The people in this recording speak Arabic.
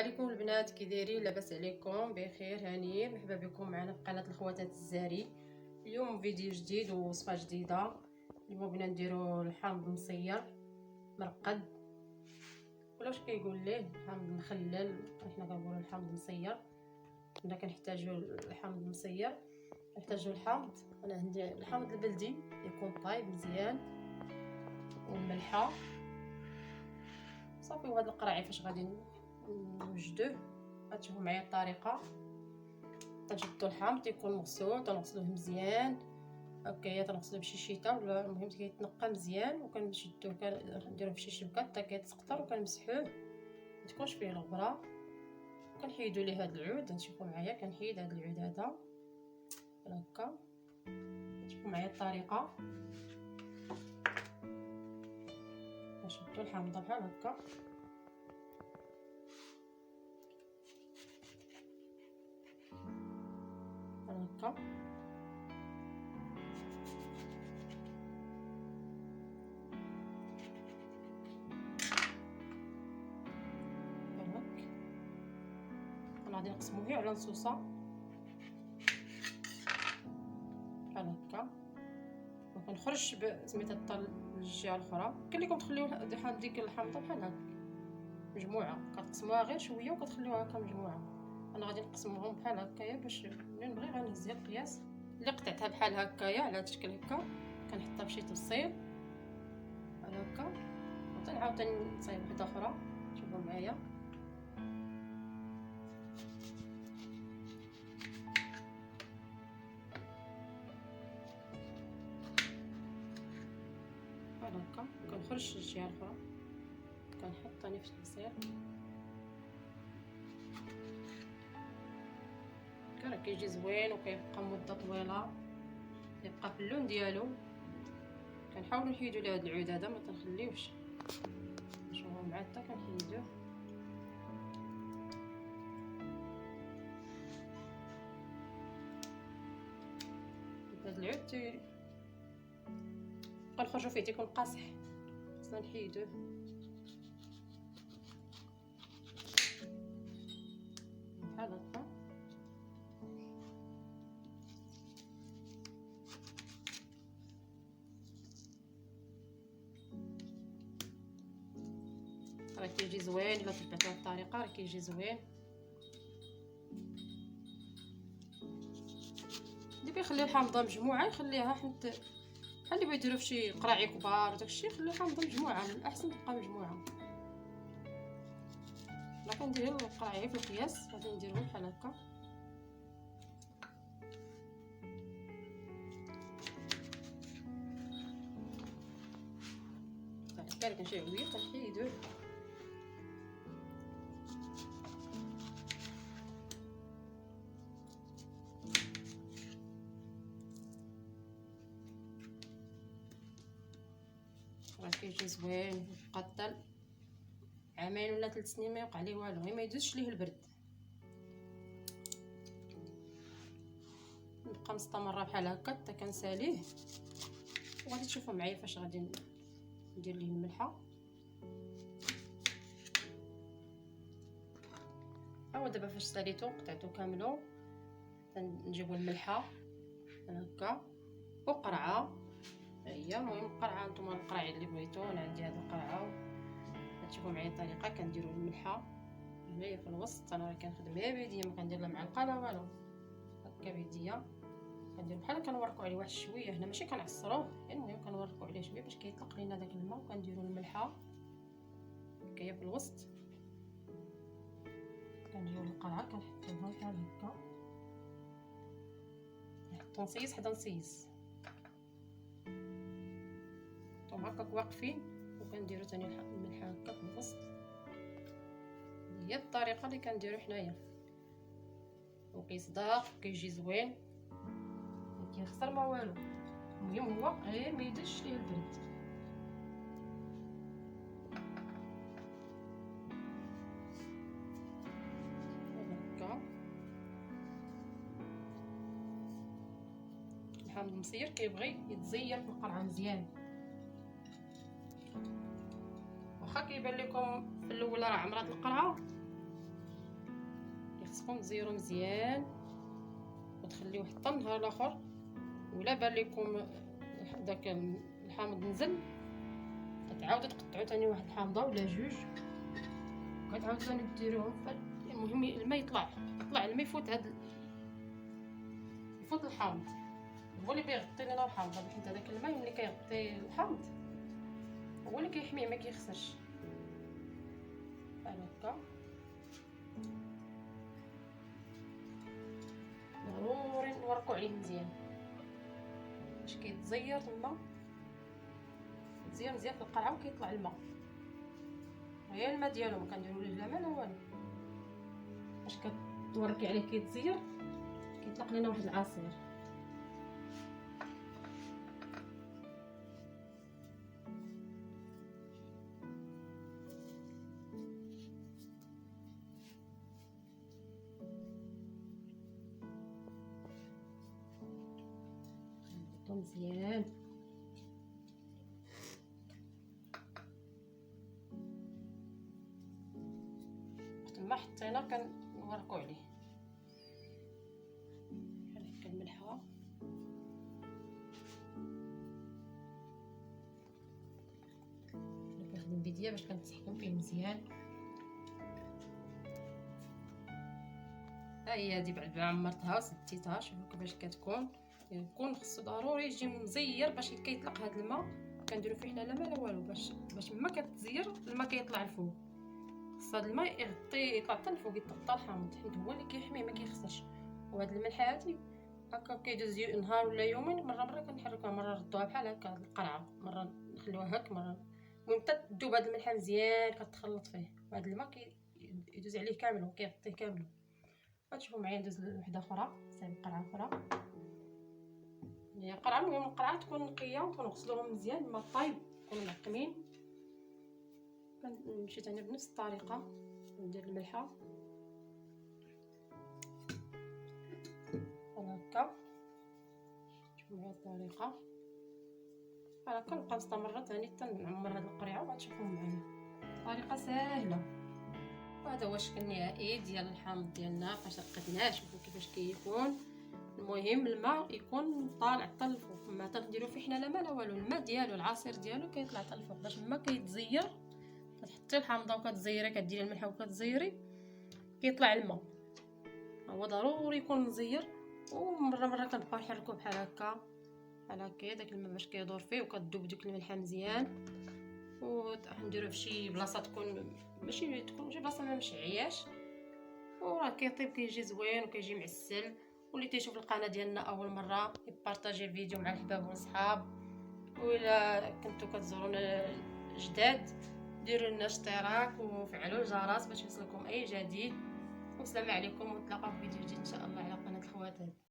عليكم البنات، كي دايرين؟ لاباس عليكم؟ بخير هانيين. مرحبا بكم معنا في قناه الخواتات الزاري. اليوم فيديو جديد ووصفه جديده. اليوم بغينا نديرو الحامض مصير مرقد، ولا واش كيقول ليه الحامض مخلل، حنا كنقولوا الحامض مصير. كنا كنحتاجوا الحامض مصير، كنحتاجوا الحامض. انا عندي الحامض البلدي يكون طايب مزيان، والملحه صافي. وهاد القراعي فاش غادي نوجدوه غتشوفوا معايا الطريقه. تنشدو الحامض يكون مغسول، تنغسلوه مزيان هكايا، تنغسلوه بشي شيطه ولا المهم كيتنقى مزيان، وكنشدوه كنديروه في شي شبكه حتى كيتسقطر، وكنمسحوه متكونش فيه الغبره. كنحيدوا ليه هذا العود، تشوفوا معايا كنحيد هذا العود هذا هكا. تشوفوا معايا الطريقه. كنشدوا الحامضه بحال هكا، هكا غادي نقسموه على نصوصه بحال هكا. ما كنخرجش سميتها الطل للجهه الاخرى. كاين لكم تخليوها ديك الحامضه بحال هكا مجموعه، كتقسموها غير شويه وكتخليوها هكا مجموعه. انا غادي نقسمهم بحال هكايا باش ملي نبغي غنهزها القياس اللي قطعتها بحال هكايا على هذا الشكل هكا، كنحطها بشي تفصيل بحال هكا، وتنعاود تاني نصايب وحده اخرى. شوفوا معايا بحال هكا، كنخرج الجهه الاخرى كنحط ثاني في التفصيل. راه كيجي زوين وكيبقى مده طويله، كيبقى في اللون ديالو. كنحاولوا نحيدوا ليه هذا العود هذا، ما تنخليوش. شوفوا مع حتى كنحيدوه. هذا العود كنخرجوا فيه تيكون قاصح، خصنا نحيدوه بحال هكا. راه كيجي زوين الا تبعتو هاد الطريقه، راه كيجي زوين. اللي كيخلي الحامضه مجموعه يخليها، حيت بحال اللي بغا يديرو في شي قراعي كبار وداكشي يخلي الحامضه مجموعه، من الاحسن تبقى مجموعه. انا كندير القراعي في القياس، غادي نديرهم بحال هكا. هكا كنشي عويه كنحيدوه. راه كيجي زوين، يبقى حتى عامين ولا 3 سنين ما يوقع ليه والو، غير ما يدوزش ليه البرد. نبقى مستمره بحال هكا حتى كنساليه. وغادي تشوفوا معايا فاش غادي ندير ليه الملحه. ها هو دابا فاش ساليتو قطعتو كاملو، نجيبو الملحه هكا وقرعه. هي المهم قرعه، نتوما القراعي اللي بغيتو. انا عندي هاد القرعه. تشوفوا معايا الطريقه. كنديروا الملحه هنايا في الوسط. انا كنخدم غير بيديا، ما كندير لا معلقه لا والو، هكا بيديا كندير بحال كنورقوا عليه واحد شويه هنا، ماشي كنعصروه، المهم كنورقوا عليه شويه باش كيطلق لينا داك الماء. وكنديروا الملحه هكايا في الوسط. كنجيو القرعه كنحطوها بحال هكا، نحطو نصيص حدا نصيص، نحطوهم هكاك واقفين. وكنديروا ثاني الملحه هكا في الوسط. هي الطريقه اللي كنديروا حنايا، وكيصدق وكيجي زوين، ما كيخسر ما والو. المهم هو غير ما يدش ليه البرد. هكا الحامض المصير كيبغي يتزير في القرعه مزيان. واخا كيبان لكم في الاول راه عمرات القرعه، خصكم تزيروا مزيان وتخليوه حتى النهار الاخر. ولا بان لكم داك الحامض نزل، كتعاودوا تقطعوا ثاني واحد الحامضه ولا جوج، كتعاودوا ثاني ديروهم. المهم الماء يطلع الماء يفوت يفوت الحامض، هو اللي كيغطي لنا الحامض، حيت هذاك الماء ملي كيغطي الحامض هو اللي كيحميه ما كيخسرش. بحال هكا ضروري نورقوا عليه مزيان باش كيتزير تما، مزيان في القرعه وكيطلع الماء. غير الماء ديالو ما كنديروا ليه لا ما لا والو، باش كتوركي عليه كيتزير كيطلق لنا واحد العصير. نحطو مزيان وقت ما حطينا كنورقوا عليه بحال هكا الملحه. انا كنخدم بيديا باش كنتحكم فيه مزيان. ها هي هادي بعد ما عمرتها وسديتها، شوفوا كيفاش كتكون. يكون خصو ضروري يجي مزير باش كيطلق هذا الماء. كنديروا فيه حنا لا ما لا والو باش ما كتزير الماء كيطلع الفوق. خص هذا الماء يغطي يطلع حتى الفوق، يطلق الحامض، حيت هو اللي كيحميه ما كيخسرش. وهاد الملح هادي هكا كيدوز نهار ولا يومين، مره كنحركوها، مره نردوها بحال هكا القرعه، مره نخليوها هك مره. المهم حتى تذوب هاد الملح مزيان كتخلط فيه، وهاد الماء كيدوز عليه كامل وكيغطيه كامل. غتشوفوا معايا ندوز لوحده اخرى، صايب قرعه اخرى. هي قرعه، المهم القرعه تكون نقيه ونغسلوهم مزيان بماء طايب يكونوا معقمين. كنمشي ثاني بنفس الطريقه ندير الملحه بحال هكا. شوفوا معايا الطريقه بحال هكا، نبقى نستمر ثاني حتى نعمر هاد القريعه وغتشوفوا معايا. طريقه ساهله. وهذا هو الشكل النهائي ديال الحامض ديالنا. فاش رقدناه شوفوا كيفاش كيكون. المهم الماء يكون طالع حتى الفوق، ما تنديروا فيه حنا لا ما لا والو، الماء ديالو العصير ديالو كيطلع حتى الفوق باش ما كيتزير. كتحطي الحامضه وكتزيري، كديري الملح وكتزيري كيطلع الماء. هو ضروري يكون مزير. ومره كنبقاو نحركوه بحال هكا بحال هكا داك الماء باش كيدور فيه وكتذوب ديك الملحه مزيان. ونديروه فشي بلاصه تكون ماشي تكون شي بلاصه ما مشعياش، وراه كيطيب كيجي زوين وكيجي معسل. واللي تيشوف القناه ديالنا اول مره يبارطاجي الفيديو مع الحباب والصحاب. وإلا كنتو كتزورونا جداد ديروا لنا اشتراك وفعلوا الجرس باش يوصلكم اي جديد. والسلام عليكم، ونتلاقاو في فيديو جديد ان شاء الله على قناه الخواتات.